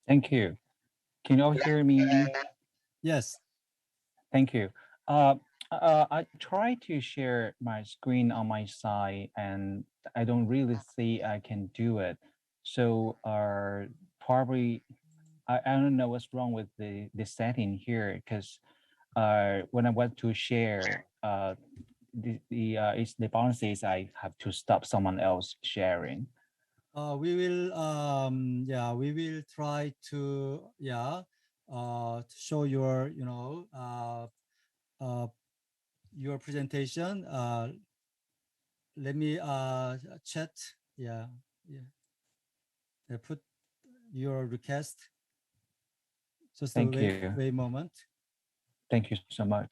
Thank you. Can you all hear me? Yes. Thank you. I try to share my screen on my side, and I don't really see I can do it. So, probably I don't know what's wrong with the setting here because when I went to share, the policy is I have to stop someone else sharing. We will try to to show your uh, your presentation. Let me chat. Yeah, yeah. Put your request. Just a Thank you. wait moment. Thank you so much.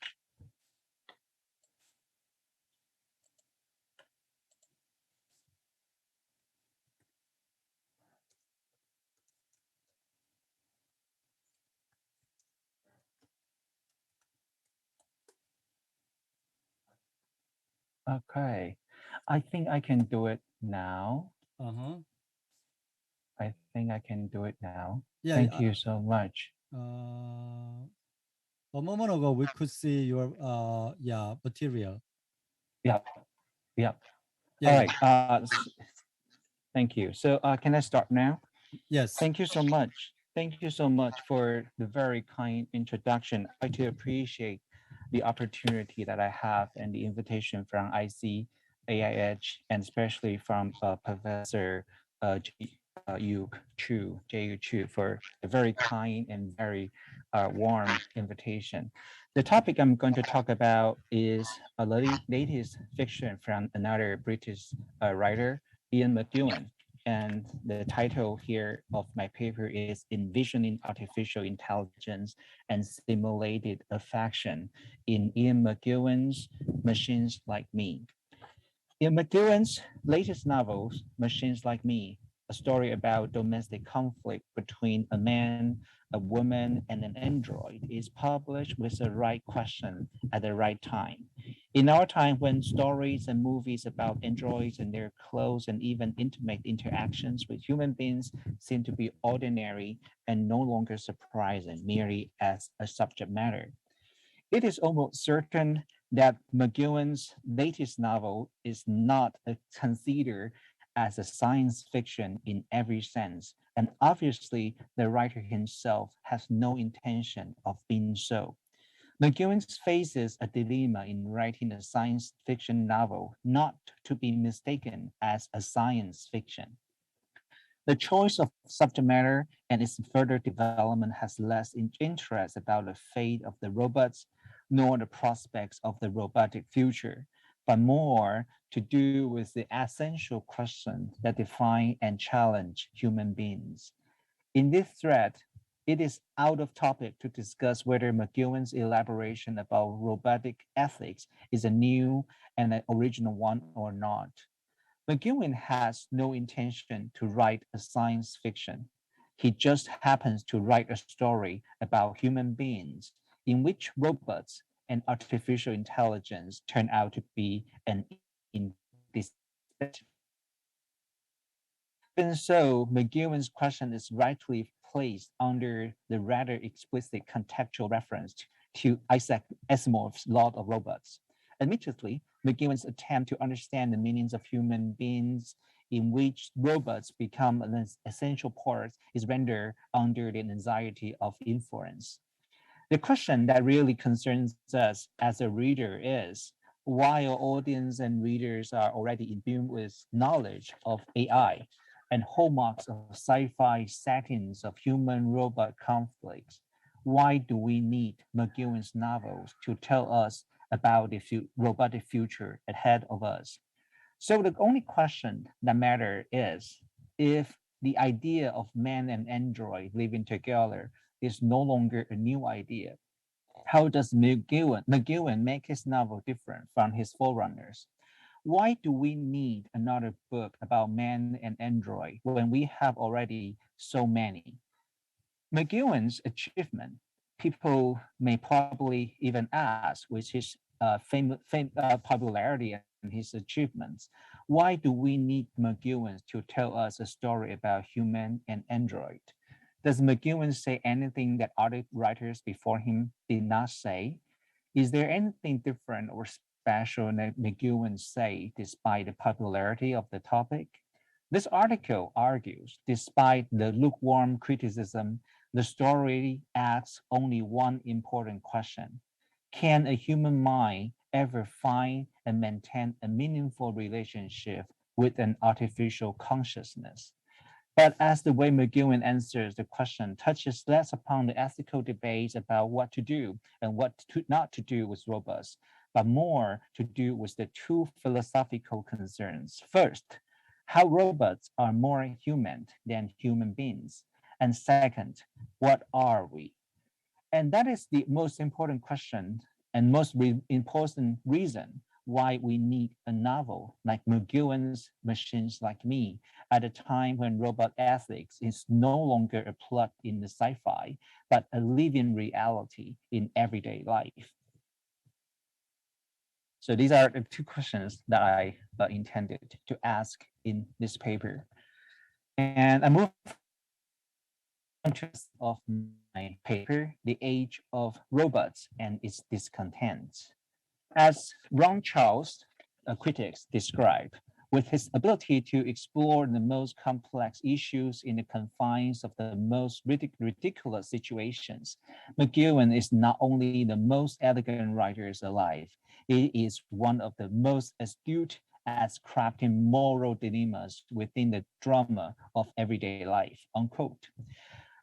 Okay. I think I can do it now. Uh huh. I think I can do it now. Yeah. Thank you so much. A moment ago, we could see your material. Yep. Yep. All Yeah. Yeah. right. Thank you. So can I start now? Yes. Thank you so much. Thank you so much for the very kind introduction. I do appreciate the opportunity that I have and the invitation from ICAIH and especially from Professor Yu Chu for a very kind and very warm invitation. The topic I'm going to talk about is a latest fiction from another British writer, Ian McEwan. And the title here of my paper is Envisioning Artificial Intelligence and Simulated Affection in Ian McEwan's Machines Like Me. In McEwan's latest novels, Machines Like Me, a story about domestic conflict between a man, a woman, and an android, is published with the right question at the right time. In our time, when stories and movies about androids and their close and even intimate interactions with human beings seem to be ordinary and no longer surprising merely as a subject matter, it is almost certain that McEwan's latest novel is not considered as a science fiction in every sense, and obviously the writer himself has no intention of being so. McEwan faces a dilemma in writing a science fiction novel not to be mistaken as a science fiction. The choice of subject matter and its further development has less interest about the fate of the robots nor the prospects of the robotic future, but more to do with the essential questions that define and challenge human beings. In this thread, it is out of topic to discuss whether McEwan's elaboration about robotic ethics is a new and an original one or not. McEwan has no intention to write a science fiction. He just happens to write a story about human beings in which robots and artificial intelligence turn out to be an indispensable part. Even so, McEwan's question is rightly placed under the rather explicit contextual reference to Isaac Asimov's Law of Robots. Admittedly, McEwan's attempt to understand the meanings of human beings in which robots become an essential part is rendered under the anxiety of inference. The question that really concerns us as a reader is why our audience and readers are already imbued with knowledge of AI and hallmarks of sci-fi settings of human-robot conflicts. Why do we need McEwan's novels to tell us about the robotic future ahead of us? So the only question that matters is if the idea of man and android living together is no longer a new idea, how does McEwan make his novel different from his forerunners? Why do we need another book about man and android when we have already so many? McEwan's achievement, people may probably even ask, with his popularity and his achievements, why do we need McEwan to tell us a story about human and android? Does McEwen say anything that other writers before him did not say? Is there anything different or special that McEwen say despite the popularity of the topic? This article argues, despite the lukewarm criticism, the story asks only one important question. Can a human mind ever find and maintain a meaningful relationship with an artificial consciousness? But as the way McEwen answers the question touches less upon the ethical debates about what to do and what not to do with robots, but more to do with the two philosophical concerns. First, how robots are more human than human beings. And second, what are we? And that is the most important question and most important reason why we need a novel like McEwen's Machines Like Me at a time when robot ethics is no longer a plot in the sci-fi, but a living reality in everyday life. So these are the two questions that I intended to ask in this paper. And I move of my paper, The Age of Robots and Its Discontents. As Ron Charles, critics describe, with his ability to explore the most complex issues in the confines of the most ridiculous situations, McEwen is not only the most elegant writer alive, he is one of the most astute at crafting moral dilemmas within the drama of everyday life, unquote.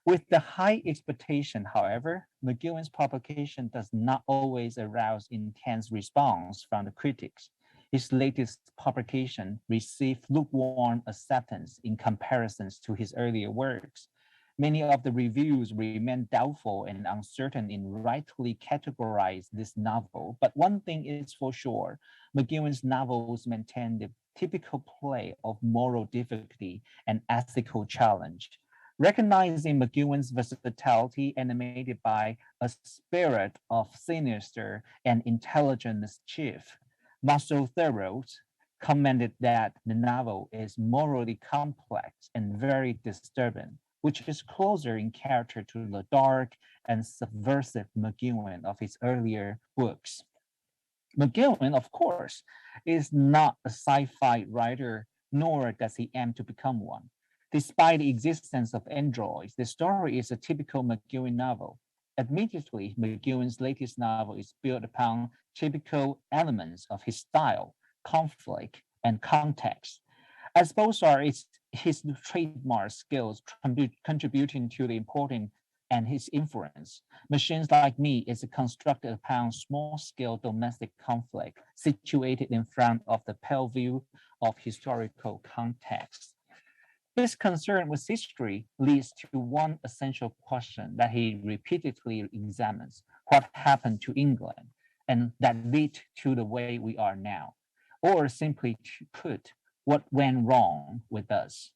With the high expectation, however, McEwen's publication does not always arouse intense response from the critics. His latest publication received lukewarm acceptance in comparisons to his earlier works. Many of the reviews remain doubtful and uncertain in rightly categorize this novel, but one thing is for sure, McEwen's novels maintain the typical play of moral difficulty and ethical challenge. Recognizing McEwen's versatility animated by a spirit of sinister and intelligent mischief, Marcel Theroux commented that the novel is morally complex and very disturbing, which is closer in character to the dark and subversive McEwen of his earlier books. McEwen, of course, is not a sci-fi writer, nor does he aim to become one. Despite the existence of androids, the story is a typical McEwen novel. Admittedly, McEwen's latest novel is built upon typical elements of his style, conflict, and context, as both are his trademark skills contributing to the important and his influence. Machines Like Me is constructed upon small-scale domestic conflict situated in front of the pale view of historical context. His concern with history leads to one essential question that he repeatedly examines: what happened to England, and that lead to the way we are now. Or simply put, what went wrong with us.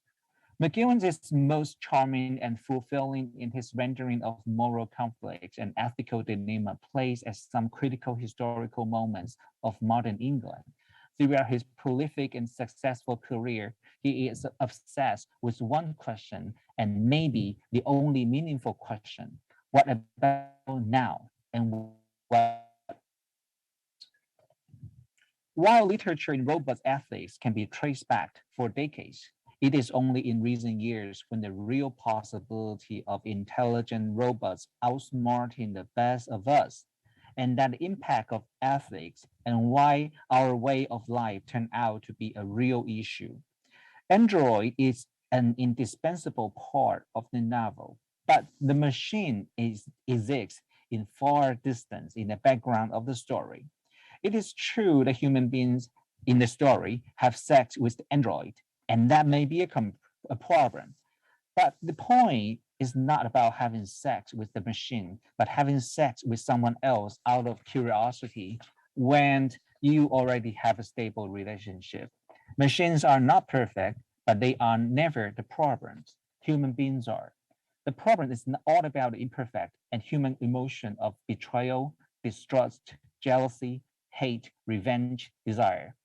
McEwen is most charming and fulfilling in his rendering of moral conflict and ethical dilemma placed at some critical historical moments of modern England. Throughout his prolific and successful career, he is obsessed with one question, and maybe the only meaningful question: what about now? And what? While literature in robots ethics can be traced back for decades, it is only in recent years when the real possibility of intelligent robots outsmarting the best of us and that the impact of ethics and why our way of life turned out to be a real issue. Android is an indispensable part of the novel, but the machine exists in far distance in the background of the story. It is true that human beings in the story have sex with the android, and that may be a problem. But the point is not about having sex with the machine, but having sex with someone else out of curiosity when you already have a stable relationship. Machines are not perfect, but they are never the problems. Human beings are. The problem is not all about the imperfect and human emotion of betrayal, distrust, jealousy, hate, revenge, desire.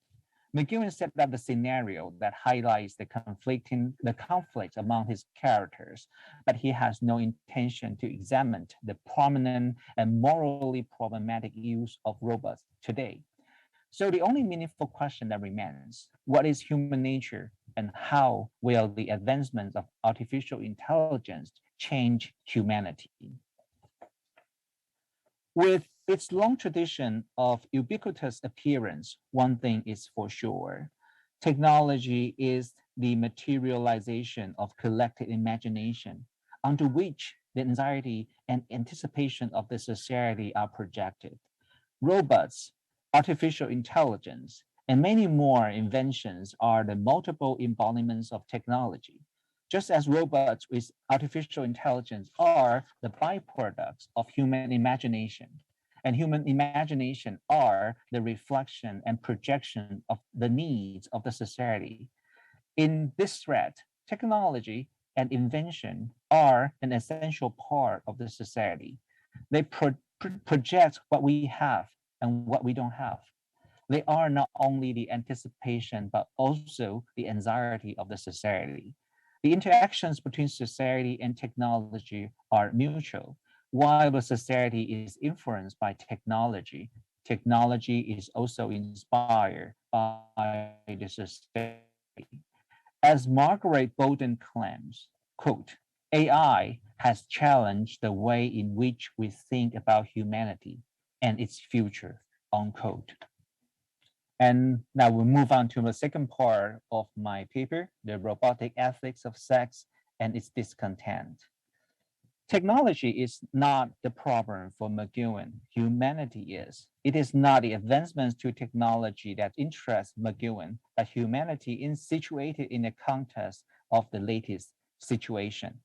McEwen set up the scenario that highlights the conflicts among his characters, but he has no intention to examine the prominent and morally problematic use of robots today. So the only meaningful question that remains, what is human nature and how will the advancements of artificial intelligence change humanity? With its long tradition of ubiquitous appearance, one thing is for sure. Technology is the materialization of collective imagination, onto which the anxiety and anticipation of the society are projected. Robots, artificial intelligence, and many more inventions are the multiple embodiments of technology. Just as robots with artificial intelligence are the byproducts of human imagination, and human imagination are the reflection and projection of the needs of the society. In this thread, technology and invention are an essential part of the society. They project what we have and what we don't have. They are not only the anticipation, but also the anxiety of the society. The interactions between society and technology are mutual. While the society is influenced by technology, technology is also inspired by the society. As Margaret Bolden claims, quote, AI has challenged the way in which we think about humanity and its future, unquote. And now we move on to the second part of my paper, the robotic ethics of sex and its discontent. Technology is not the problem for McEwen. Humanity is. It is not the advancements to technology that interest McEwen, but humanity is situated in the context of the latest situation.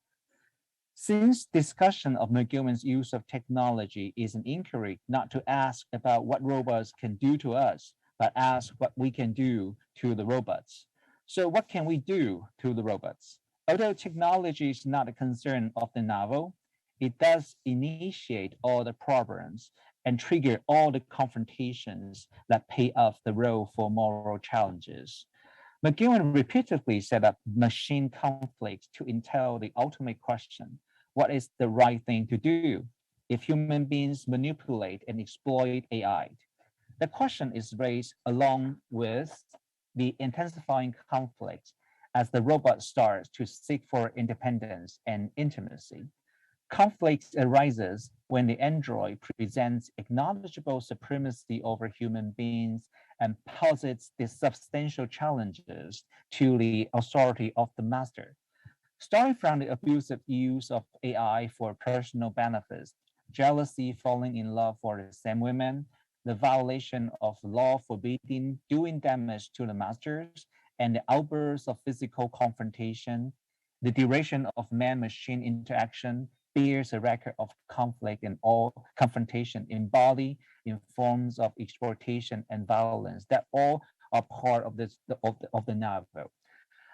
Since discussion of McEwen's use of technology is an inquiry not to ask about what robots can do to us, but ask what we can do to the robots. So what can we do to the robots? Although technology is not a concern of the novel, it does initiate all the problems and trigger all the confrontations that pay off the road for moral challenges. McEwen repeatedly set up machine conflicts to entail the ultimate question, what is the right thing to do if human beings manipulate and exploit AI? The question is raised along with the intensifying conflict as the robot starts to seek for independence and intimacy. Conflict arises when the android presents acknowledgeable supremacy over human beings and posits the substantial challenges to the authority of the master. Starting from the abusive use of AI for personal benefits, jealousy, falling in love for the same women, the violation of law forbidding doing damage to the masters, and the outbursts of physical confrontation, the duration of man-machine interaction bears a record of conflict and all confrontation embodied in forms of exploitation and violence that all are part of the novel.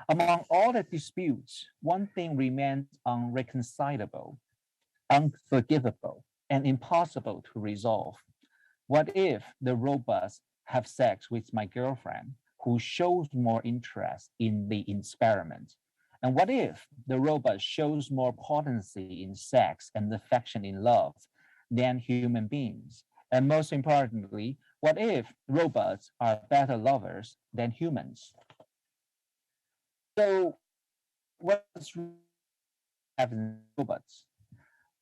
Among all the disputes, one thing remains unreconcilable, unforgivable, and impossible to resolve. What if the robots have sex with my girlfriend who shows more interest in the experiment? And what if the robot shows more potency in sex and affection in love than human beings? And most importantly, what if robots are better lovers than humans? So what's having robots?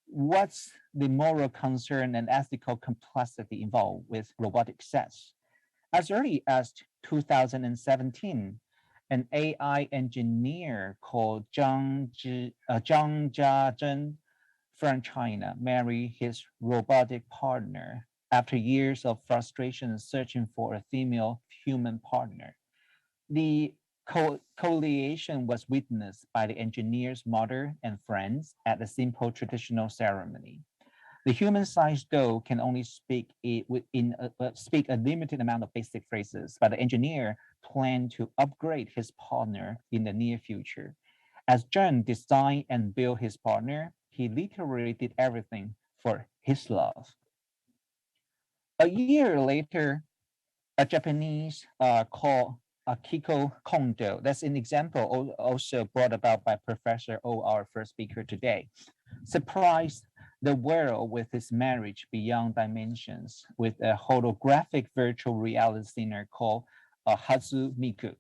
What's the moral concern and ethical complexity involved with robotic sex? As early as 2017, an AI engineer called Chung-jen Chen from China married his robotic partner after years of frustration searching for a female human partner. The coalition was witnessed by the engineer's mother and friends at a simple traditional ceremony. The human-sized doll can only speak a limited amount of basic phrases, but the engineer planned to upgrade his partner in the near future. As John designed and built his partner, he literally did everything for his love. A year later, a Japanese called Akiko Kondo. That's an example also brought about by Professor O, our first speaker today. Surprised the world with his marriage beyond dimensions with a holographic virtual reality singer called Hazu Miku.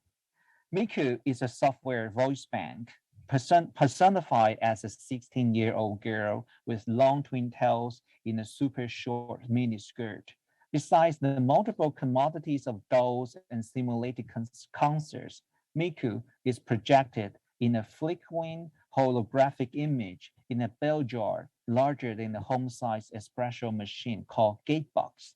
Miku is a software voice bank personified as a 16-year-old girl with long twin tails in a super short mini skirt. Besides the multiple commodities of dolls and simulated concerts, Miku is projected in a flickering holographic image in a bell jar larger than the home-sized espresso machine called Gatebox.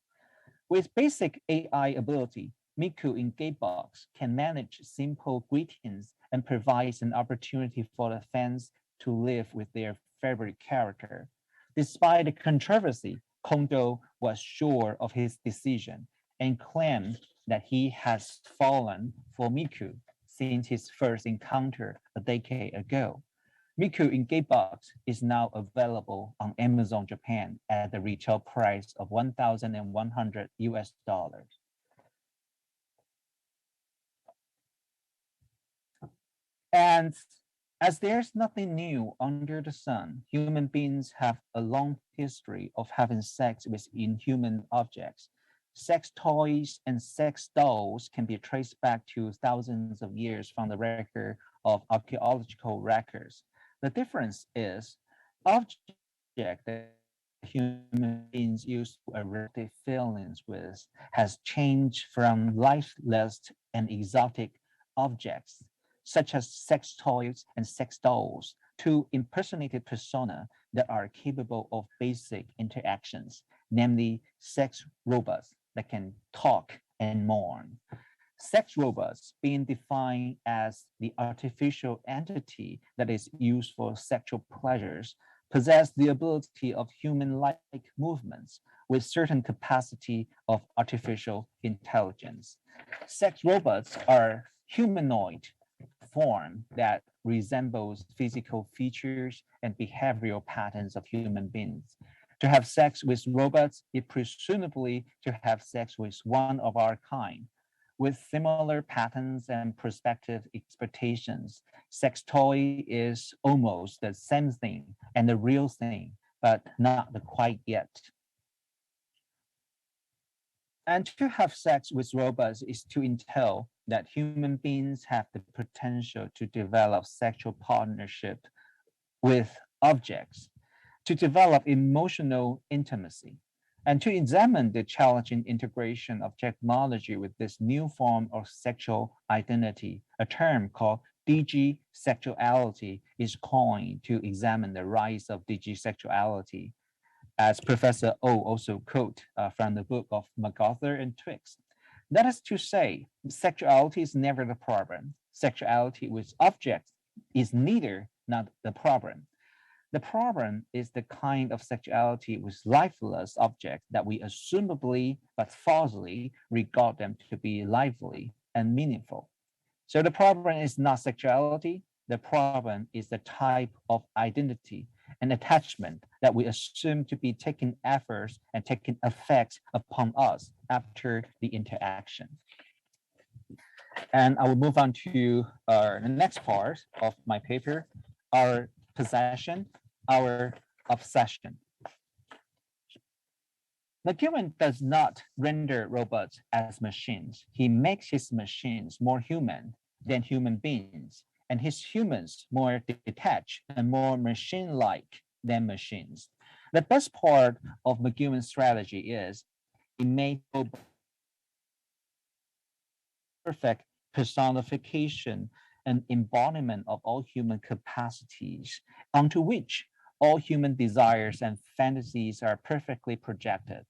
With basic AI ability, Miku in Gatebox can manage simple greetings and provides an opportunity for the fans to live with their favorite character. Despite the controversy, Kondo was sure of his decision and claimed that he has fallen for Miku since his first encounter a decade ago. Miku in Gatebox is now available on Amazon Japan at the retail price of 1,100 US dollars. And as there's nothing new under the sun, human beings have a long history of having sex with inhuman objects. Sex toys and sex dolls can be traced back to thousands of years from the record of archaeological records. The difference is object that human beings use to erotic feelings with has changed from lifeless and exotic objects such as sex toys and sex dolls, to impersonated persona that are capable of basic interactions, namely sex robots that can talk and mourn. Sex robots, being defined as the artificial entity that is used for sexual pleasures, possess the ability of human-like movements with certain capacity of artificial intelligence. Sex robots are humanoid form that resembles physical features and behavioral patterns of human beings. To have sex with robots is presumably to have sex with one of our kind. With similar patterns and prospective expectations, sex toy is almost the same thing and the real thing, but not the quite yet. And to have sex with robots is to entail that human beings have the potential to develop sexual partnership with objects, to develop emotional intimacy, and to examine the challenging integration of technology with this new form of sexual identity. A term called Digi sexuality is coined to examine the rise of Digi sexuality, as Professor O also quote from the book of MacArthur and Twiggs. That is to say, sexuality is never the problem. Sexuality with objects is neither not the problem. The problem is the kind of sexuality with lifeless objects that we assumably but falsely regard them to be lively and meaningful. So the problem is not sexuality. The problem is the type of identity and attachment that we assume to be taking efforts and taking effect upon us after the interaction. And I will move on to the next part of my paper, our possession, our obsession. McEwen does not render robots as machines. He makes his machines more human than human beings, and his humans more detached and more machine-like than machines. The best part of McEwen's strategy is he made perfect personification and embodiment of all human capacities, onto which all human desires and fantasies are perfectly projected.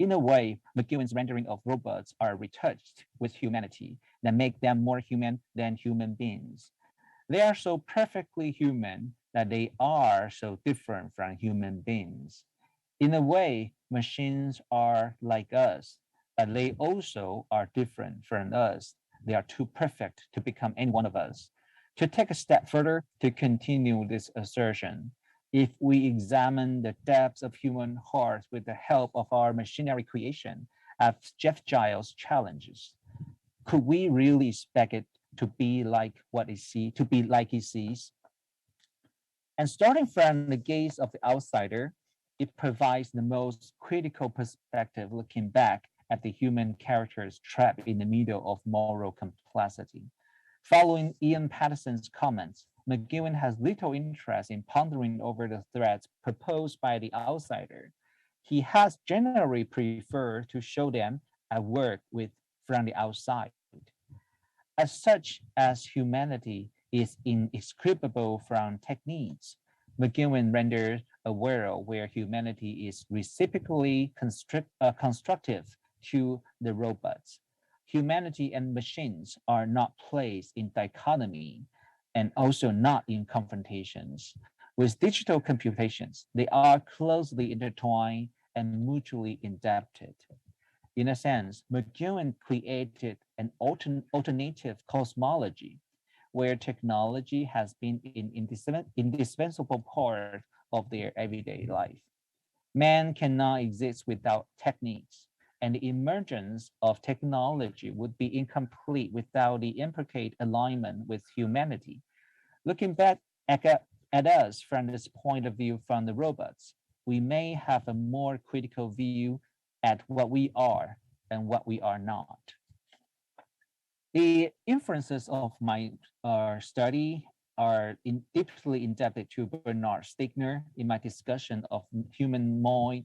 In a way, McEwen's rendering of robots are retouched with humanity that make them more human than human beings. They are so perfectly human that they are so different from human beings. In a way, machines are like us, but they also are different from us. They are too perfect to become any one of us. To take a step further, to continue this assertion, if we examine the depths of human hearts with the help of our machinery creation, as Jeff Giles challenges, Could we really expect it to be like he sees? And starting from the gaze of the outsider, it provides the most critical perspective looking back at the human characters trapped in the middle of moral complexity. Following Ian Patterson's comments, McGowan has little interest in pondering over the threats proposed by the outsider. He has generally preferred to show them at work from the outside. As such as humanity is inextricable from techniques, McGowan renders a world where humanity is reciprocally constructive to the robots. Humanity and machines are not placed in dichotomy and also not in confrontations. With digital computations, they are closely intertwined and mutually indebted. In a sense, McGowan created an alternative cosmology where technology has been an indispensable part of their everyday life. Man cannot exist without techniques, and the emergence of technology would be incomplete without the intricate alignment with humanity. Looking back at us from this point of view from the robots, we may have a more critical view at what we are and what we are not. The inferences of my study are deeply indebted to Bernard Stiegler in my discussion of humanoid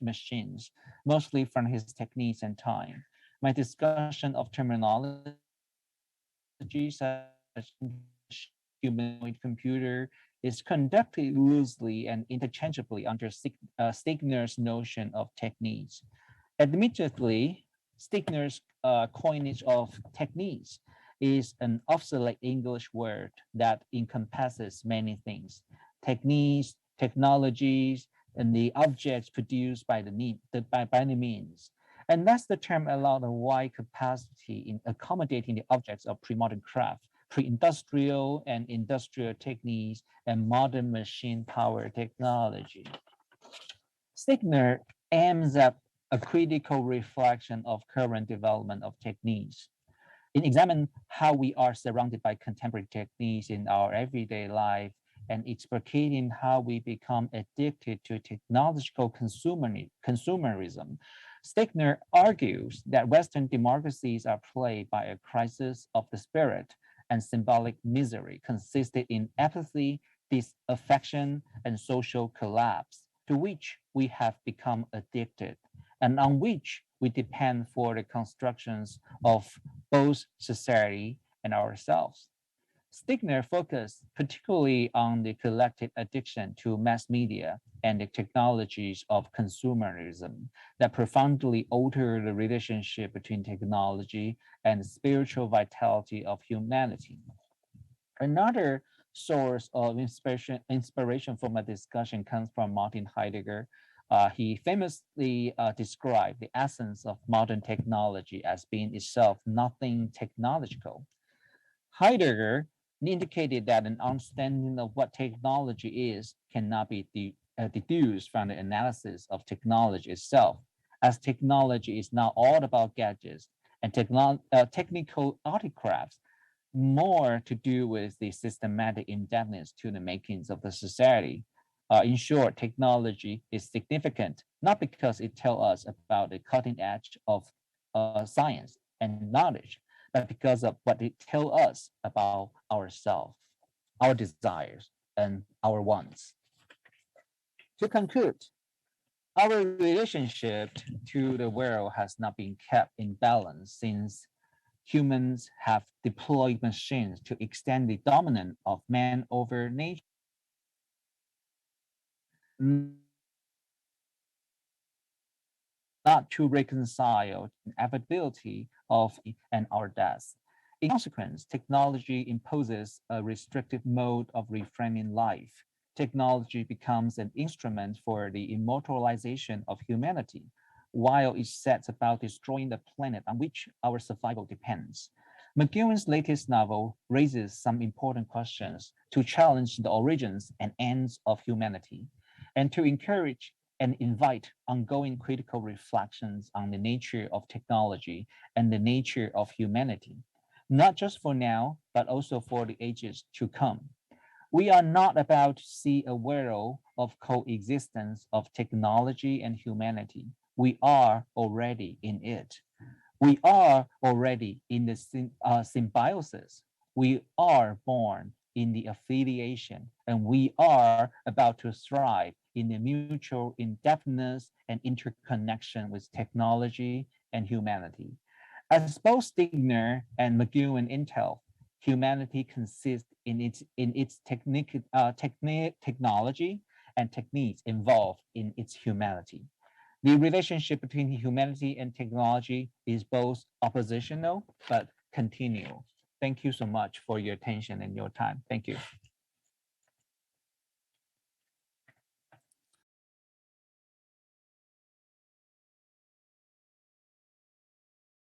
machines, mostly from his techniques and time. My discussion of terminology such as humanoid computer is conducted loosely and interchangeably under Stigner's notion of techniques. Admittedly, Stigner's coinage of techniques is an obsolete English word that encompasses many things. Techniques, technologies, and the objects produced by the means. And thus the term allowed a wide capacity in accommodating the objects of pre-modern craft, pre-industrial and industrial techniques, and modern machine power technology. Stigner aims at a critical reflection of current development of techniques. It examines how we are surrounded by contemporary techniques in our everyday life and explicating how we become addicted to technological consumerism. Stigner argues that Western democracies are plagued by a crisis of the spirit and symbolic misery consisted in apathy, disaffection, and social collapse, to which we have become addicted and on which we depend for the constructions of both society and ourselves. Stigner focused particularly on the collective addiction to mass media and the technologies of consumerism that profoundly alter the relationship between technology and the spiritual vitality of humanity. Another source of inspiration for my discussion comes from Martin Heidegger. He famously described the essence of modern technology as being itself nothing technological. Heidegger indicated that an understanding of what technology is cannot be deduced from the analysis of technology itself, as technology is not all about gadgets and technical artifacts, more to do with the systematic indebtedness to the makings of the society. In short, technology is significant not because it tells us about the cutting edge of science and knowledge, but because of what it tells us about ourselves, our desires, and our wants. To conclude, our relationship to the world has not been kept in balance since humans have deployed machines to extend the dominance of man over nature, not to reconcile the inevitability of and our death. In consequence, technology imposes a restrictive mode of reframing life. Technology becomes an instrument for the immortalization of humanity, while it sets about destroying the planet on which our survival depends. McGowan's latest novel raises some important questions to challenge the origins and ends of humanity and to encourage and invite ongoing critical reflections on the nature of technology and the nature of humanity, not just for now, but also for the ages to come. We are not about to see a world of coexistence of technology and humanity. We are already in it. We are already in the symbiosis. We are born in the affiliation, and we are about to thrive in the mutual indebtedness and interconnection with technology and humanity. As both Stigner and McGill and Intel, humanity consists in its technology and techniques involved in its humanity. The relationship between humanity and technology is both oppositional but continual. Thank you so much for your attention and your time. Thank you.